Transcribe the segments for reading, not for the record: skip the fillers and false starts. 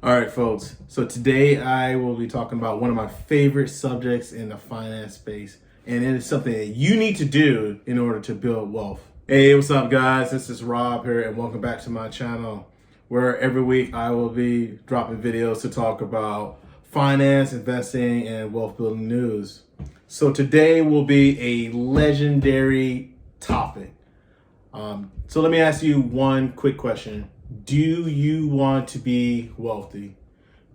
All right, folks. So today I will be talking about one of my favorite subjects in the finance space, and it is something that you need to do in order to build wealth. Hey, what's up, guys? This is Rob here, and welcome back to my channel, where every week I will be dropping videos to talk about finance, investing, and wealth building news. So today will be a legendary topic. So let me ask you one quick question. Do you want to be wealthy?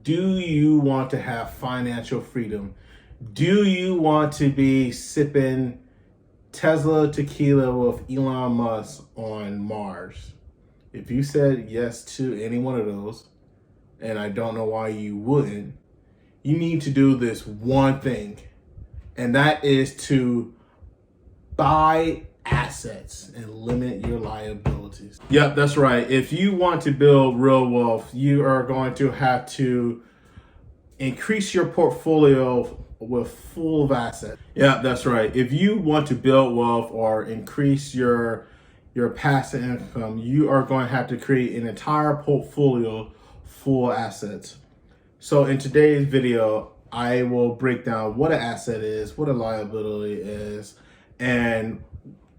Do you want to have financial freedom? Do you want to be sipping Tesla Tequila with Elon Musk on Mars? If you said yes to any one of those, and I don't know why you wouldn't, you need to do this one thing, and that is to buy assets and limit your liabilities. Yep, that's right. If you want to build real wealth, you are going to have to increase your portfolio with full of assets. Yeah, that's right. If you want to build wealth or increase your passive income, you are going to have to create an entire portfolio full of assets. So in today's video, I will break down what an asset is, what a liability is, and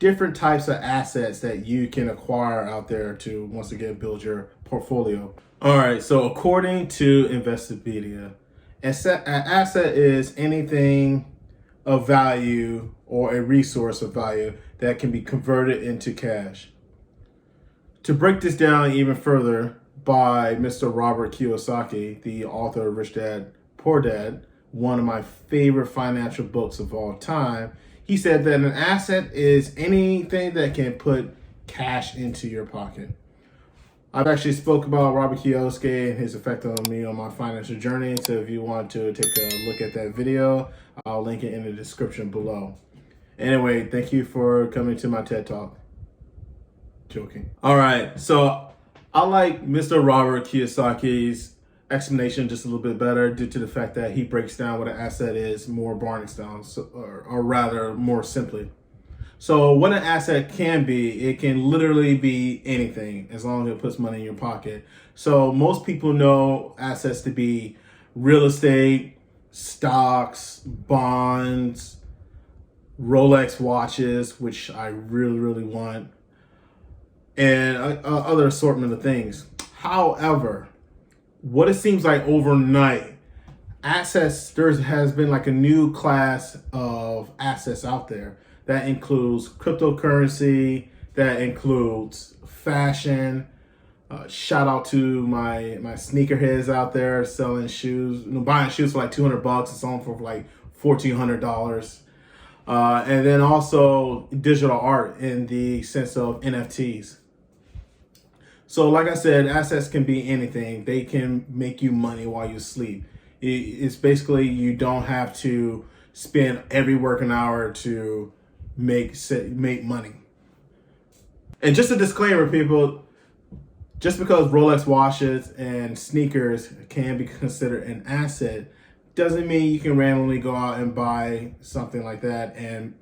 different types of assets that you can acquire out there to, once again, build your portfolio. All right, so according to Investopedia, an asset is anything of value or a resource of value that can be converted into cash. To break this down even further, by Mr. Robert Kiyosaki, the author of Rich Dad, Poor Dad, one of my favorite financial books of all time, he said that an asset is anything that can put cash into your pocket. I've actually spoke about Robert Kiyosaki and his effect on me on my financial journey. So if you want to take a look at that video, I'll link it in the description below. Anyway, thank you for coming to my TED Talk. Joking. All right, so I like Mr. Robert Kiyosaki's explanation just a little bit better due to the fact that he breaks down what an asset is more Barney's down, or rather more simply. So what an asset can be, it can literally be anything as long as it puts money in your pocket. So most people know assets to be real estate, stocks, bonds, Rolex watches, which I really want, and other assortment of things. However, what it seems like overnight, assets, there has been like a new class of assets out there that includes cryptocurrency, that includes fashion. Shout out to my sneakerheads out there selling shoes, buying shoes for like $200 and selling for like $1,400. And then also digital art in the sense of NFTs. So like I said, assets can be anything. They can make you money while you sleep. It's basically, you don't have to spend every working hour to make money. And just a disclaimer, people, just because Rolex watches and sneakers can be considered an asset doesn't mean you can randomly go out and buy something like that and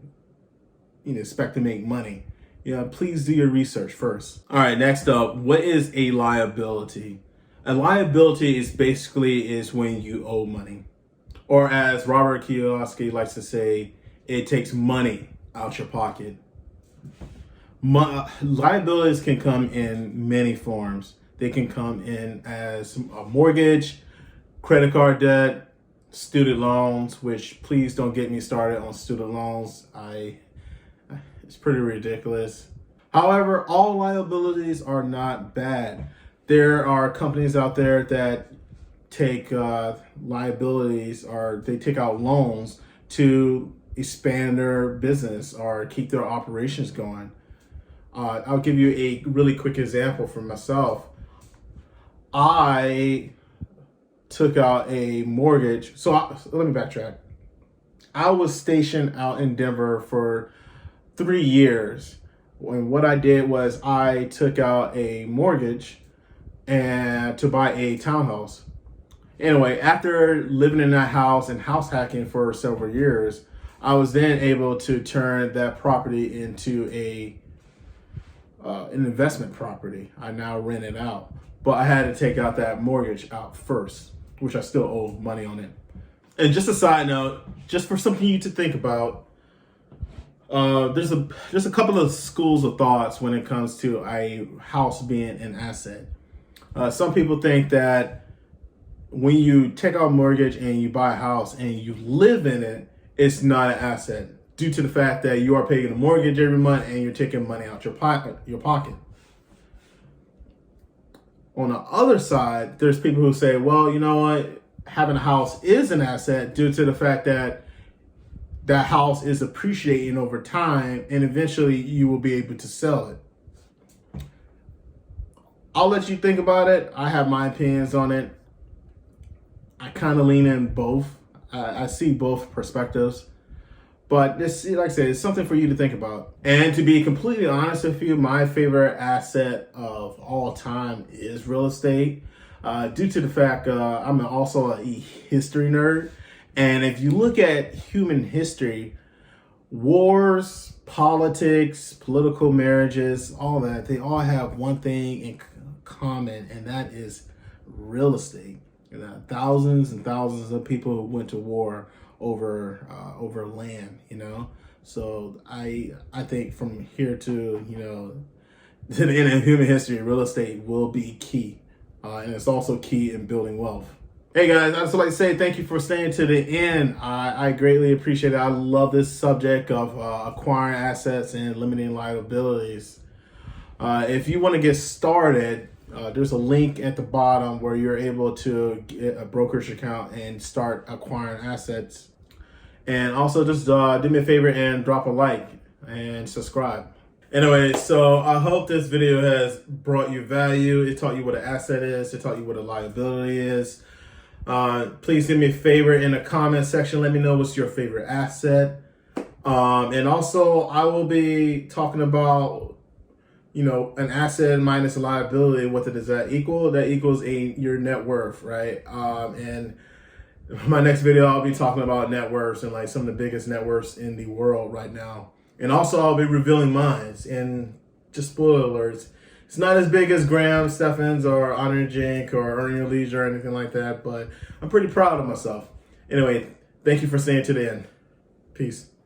expect to make money. Please do your research first. All right, next up, what is a liability? A liability is basically when you owe money. Or as Robert Kiyosaki likes to say, it takes money out your pocket. Liabilities can come in many forms. They can come in as a mortgage, credit card debt, student loans, which please don't get me started on student loans. It's pretty ridiculous. However, all liabilities are not bad. There are companies out there that take liabilities, or they take out loans to expand their business or keep their operations going. I'll give you a really quick example for myself. I took out a mortgage. So let me backtrack. I was stationed out in Denver for 3 years. And what I did was I took out a mortgage and to buy a townhouse. Anyway, after living in that house and house hacking for several years, I was then able to turn that property into an investment property. I now rent it out. but I had to take out that mortgage out first, which I still owe money on it. And just a side note, just for something you to think about, there's a couple of schools of thoughts when it comes to a house being an asset. Some people think that when you take out a mortgage and you buy a house and you live in it, it's not an asset due to the fact that you are paying a mortgage every month and you're taking money out your pocket. On the other side, there's people who say, well, you know what? Having a house is an asset due to the fact that that house is appreciating over time and eventually you will be able to sell it. I'll let you think about it. I have my opinions on it. I kind of lean in both. I see both perspectives. But this, like I said, it's something for you to think about. And to be completely honest with you, my favorite asset of all time is real estate. Due to the fact I'm also a history nerd. And if you look at human history, wars, politics, political marriages, all that, they all have one thing in common, and that is real estate. Thousands and thousands of people went to war over land, So I think from here to, to the end of human history, real estate will be key. And it's also key in building wealth. Hey guys, I'd just like to say thank you for staying to the end. I greatly appreciate it. I love this subject of acquiring assets and limiting liabilities. If you want to get started, there's a link at the bottom where you're able to get a brokerage account and start acquiring assets. And also just do me a favor and drop a like and subscribe. Anyway, so I hope this video has brought you value. It taught you what an asset is. It taught you what a liability is. Please do me a favor in the comment section. Let me know what's your favorite asset. And also I will be talking about, an asset minus a liability. What does that equal? That equals your net worth, right? And my next video, I'll be talking about net worths and like some of the biggest net worths in the world right now. And also I'll be revealing mine. And just spoiler alerts, it's not as big as Graham Stephan's or Honor Jink or Earn Your Leisure or anything like that, but I'm pretty proud of myself. Anyway, thank you for staying to the end. Peace.